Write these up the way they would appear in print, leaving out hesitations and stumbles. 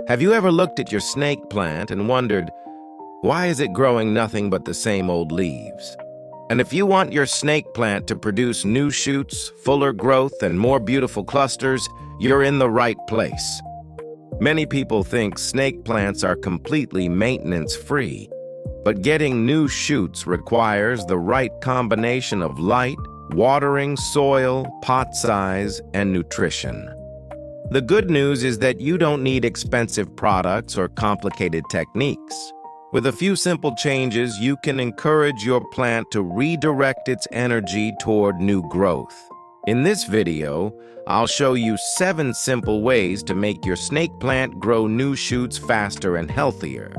Have you ever looked at your snake plant and wondered, why is it growing nothing but the same old leaves? And if you want your snake plant to produce new shoots, fuller growth, and more beautiful clusters, you're in the right place. Many people think snake plants are completely maintenance-free, but getting new shoots requires the right combination of light, watering, soil, pot size, and nutrition. The good news is that you don't need expensive products or complicated techniques. With a few simple changes, you can encourage your plant to redirect its energy toward new growth. In this video, I'll show you 7 simple ways to make your snake plant grow new shoots faster and healthier.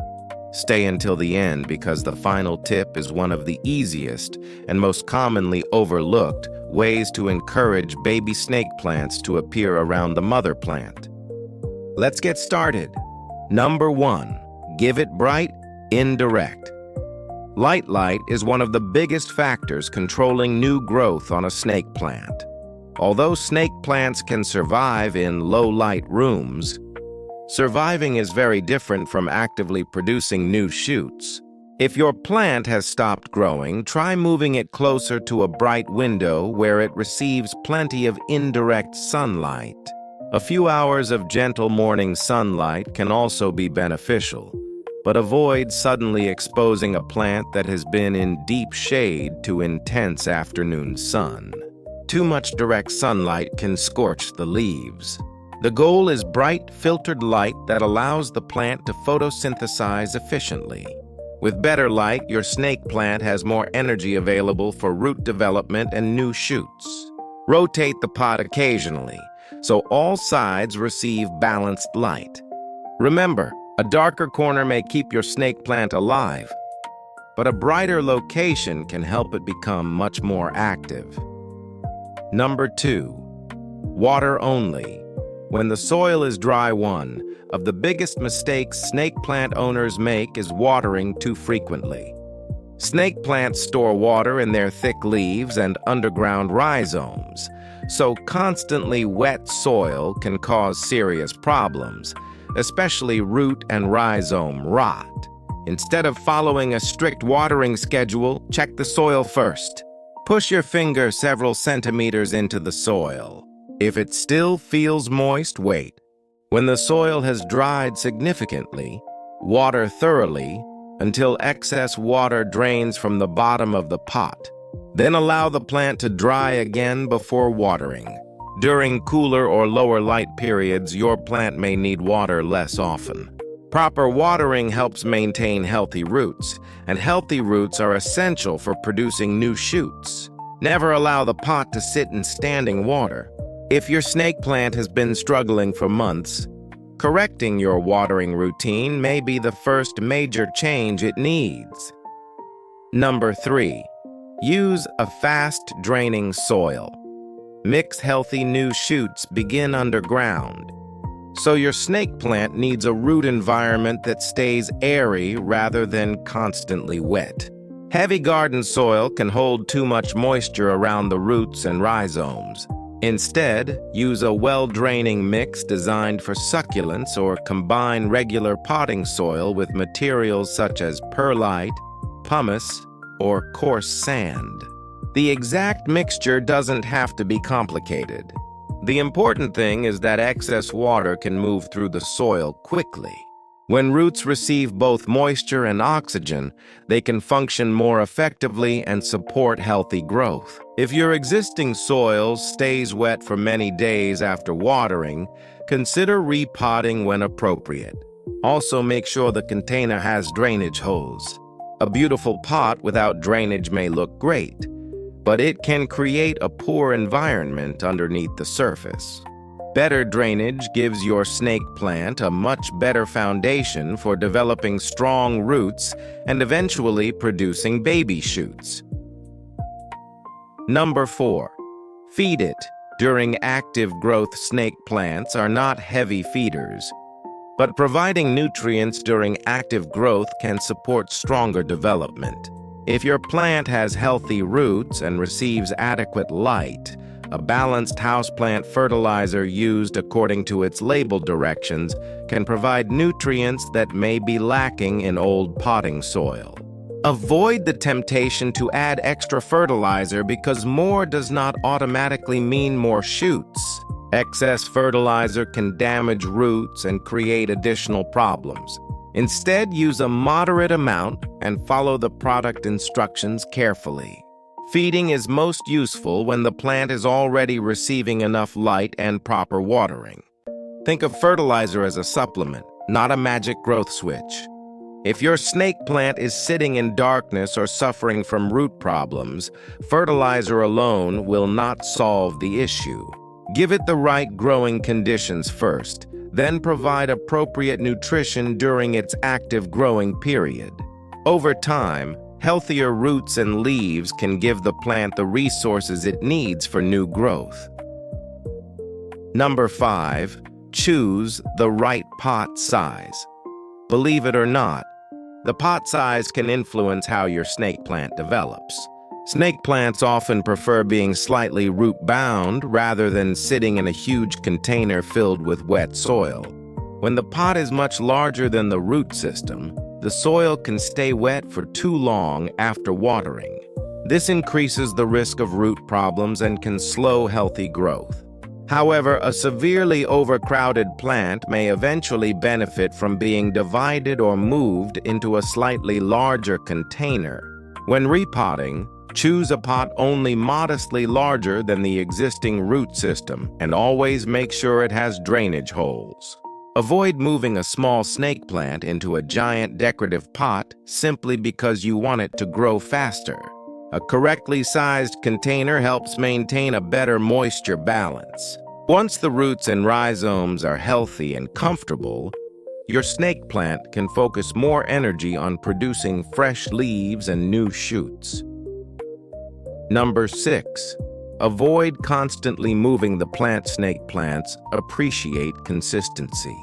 Stay until the end because the final tip is one of the easiest and most commonly overlooked ways to encourage baby snake plants to appear around the mother plant. Let's get started. Number 1. Give it bright, indirect. Light is one of the biggest factors controlling new growth on a snake plant. Although snake plants can survive in low-light rooms, surviving is very different from actively producing new shoots. If your plant has stopped growing, try moving it closer to a bright window where it receives plenty of indirect sunlight. A few hours of gentle morning sunlight can also be beneficial, but avoid suddenly exposing a plant that has been in deep shade to intense afternoon sun. Too much direct sunlight can scorch the leaves. The goal is bright, filtered light that allows the plant to photosynthesize efficiently. With better light, your snake plant has more energy available for root development and new shoots. Rotate the pot occasionally, so all sides receive balanced light. Remember, a darker corner may keep your snake plant alive, but a brighter location can help it become much more active. Number 2. Water only. When the soil is dry, one of the biggest mistakes snake plant owners make is watering too frequently. Snake plants store water in their thick leaves and underground rhizomes, so constantly wet soil can cause serious problems, especially root and rhizome rot. Instead of following a strict watering schedule, check the soil first. Push your finger several centimeters into the soil. If it still feels moist, wait. When the soil has dried significantly, water thoroughly until excess water drains from the bottom of the pot. Then allow the plant to dry again before watering. During cooler or lower light periods, your plant may need water less often. Proper watering helps maintain healthy roots, and healthy roots are essential for producing new shoots. Never allow the pot to sit in standing water. If your snake plant has been struggling for months, correcting your watering routine may be the first major change it needs. Number 3. Use a fast-draining soil. Mix healthy new shoots begin underground. So your snake plant needs a root environment that stays airy rather than constantly wet. Heavy garden soil can hold too much moisture around the roots and rhizomes. Instead, use a well-draining mix designed for succulents or combine regular potting soil with materials such as perlite, pumice, or coarse sand. The exact mixture doesn't have to be complicated. The important thing is that excess water can move through the soil quickly. When roots receive both moisture and oxygen, they can function more effectively and support healthy growth. If your existing soil stays wet for many days after watering, consider repotting when appropriate. Also, make sure the container has drainage holes. A beautiful pot without drainage may look great, but it can create a poor environment underneath the surface. Better drainage gives your snake plant a much better foundation for developing strong roots and eventually producing baby shoots. Number 4. Feed it. During active growth, snake plants are not heavy feeders, but providing nutrients during active growth can support stronger development. If your plant has healthy roots and receives adequate light, A balanced houseplant fertilizer used according to its label directions can provide nutrients that may be lacking in old potting soil. Avoid the temptation to add extra fertilizer because more does not automatically mean more shoots. Excess fertilizer can damage roots and create additional problems. Instead, use a moderate amount and follow the product instructions carefully. Feeding is most useful when the plant is already receiving enough light and proper watering. Think of fertilizer as a supplement, not a magic growth switch. If your snake plant is sitting in darkness or suffering from root problems, fertilizer alone will not solve the issue. Give it the right growing conditions first, then provide appropriate nutrition during its active growing period. Over time, healthier roots and leaves can give the plant the resources it needs for new growth. Number 5, choose the right pot size. Believe it or not, the pot size can influence how your snake plant develops. Snake plants often prefer being slightly root-bound rather than sitting in a huge container filled with wet soil. When the pot is much larger than the root system, the soil can stay wet for too long after watering. This increases the risk of root problems and can slow healthy growth. However, a severely overcrowded plant may eventually benefit from being divided or moved into a slightly larger container. When repotting, choose a pot only modestly larger than the existing root system and always make sure it has drainage holes. Avoid moving a small snake plant into a giant decorative pot simply because you want it to grow faster. A correctly sized container helps maintain a better moisture balance. Once the roots and rhizomes are healthy and comfortable, your snake plant can focus more energy on producing fresh leaves and new shoots. Number 6, avoid constantly moving the plant. Snake plants appreciate consistency.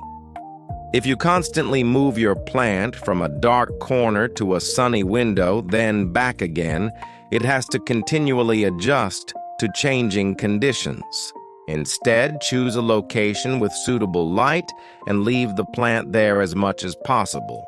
If you constantly move your plant from a dark corner to a sunny window, then back again, it has to continually adjust to changing conditions. Instead, choose a location with suitable light and leave the plant there as much as possible.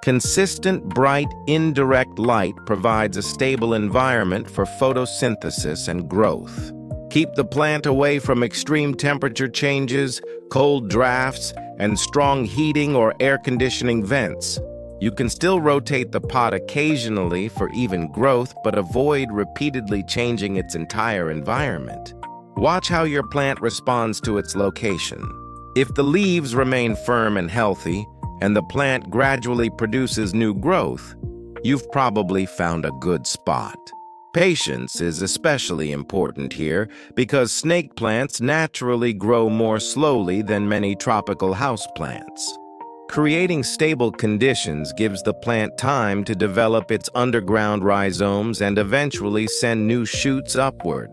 Consistent, bright, indirect light provides a stable environment for photosynthesis and growth. Keep the plant away from extreme temperature changes, cold drafts, and strong heating or air conditioning vents. You can still rotate the pot occasionally for even growth, but avoid repeatedly changing its entire environment. Watch how your plant responds to its location. If the leaves remain firm and healthy, and the plant gradually produces new growth, you've probably found a good spot. Patience is especially important here because snake plants naturally grow more slowly than many tropical houseplants. Creating stable conditions gives the plant time to develop its underground rhizomes and eventually send new shoots upward.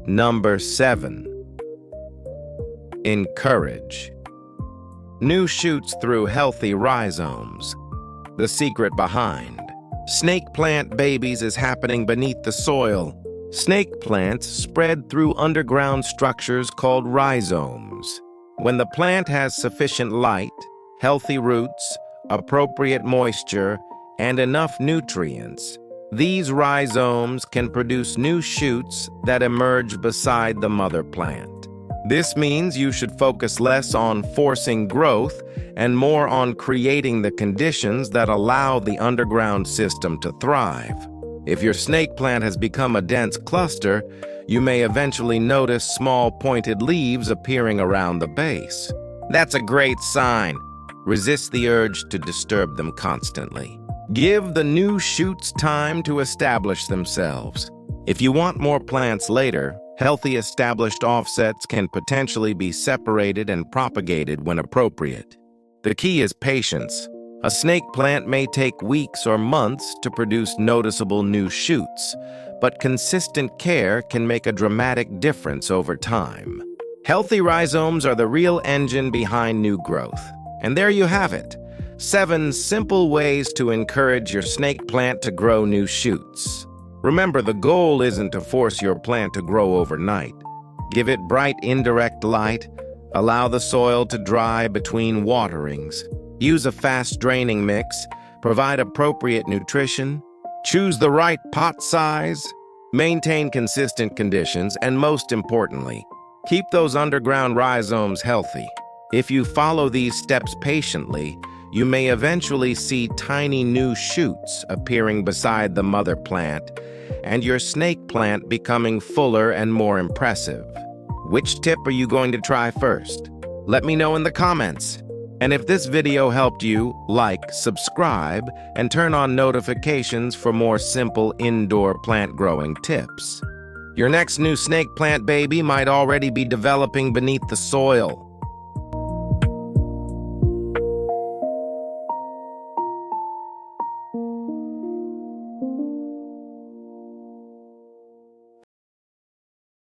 Number 7. Encourage new shoots through healthy rhizomes. The secret behind snake plant babies is happening beneath the soil. Snake plants spread through underground structures called rhizomes. When the plant has sufficient light, healthy roots, appropriate moisture, and enough nutrients, these rhizomes can produce new shoots that emerge beside the mother plant. This means you should focus less on forcing growth and more on creating the conditions that allow the underground system to thrive. If your snake plant has become a dense cluster, you may eventually notice small pointed leaves appearing around the base. That's a great sign. Resist the urge to disturb them constantly. Give the new shoots time to establish themselves. If you want more plants later, healthy established offsets can potentially be separated and propagated when appropriate. The key is patience. A snake plant may take weeks or months to produce noticeable new shoots, but consistent care can make a dramatic difference over time. Healthy rhizomes are the real engine behind new growth. And there you have it. 7 simple ways to encourage your snake plant to grow new shoots. Remember, the goal isn't to force your plant to grow overnight. Give it bright indirect light, allow the soil to dry between waterings, use a fast draining mix, provide appropriate nutrition, choose the right pot size, maintain consistent conditions, and most importantly, keep those underground rhizomes healthy. If you follow these steps patiently, you may eventually see tiny new shoots appearing beside the mother plant and your snake plant becoming fuller and more impressive. Which tip are you going to try first? Let me know in the comments. And if this video helped you, like, subscribe, and turn on notifications for more simple indoor plant growing tips. Your next new snake plant baby might already be developing beneath the soil.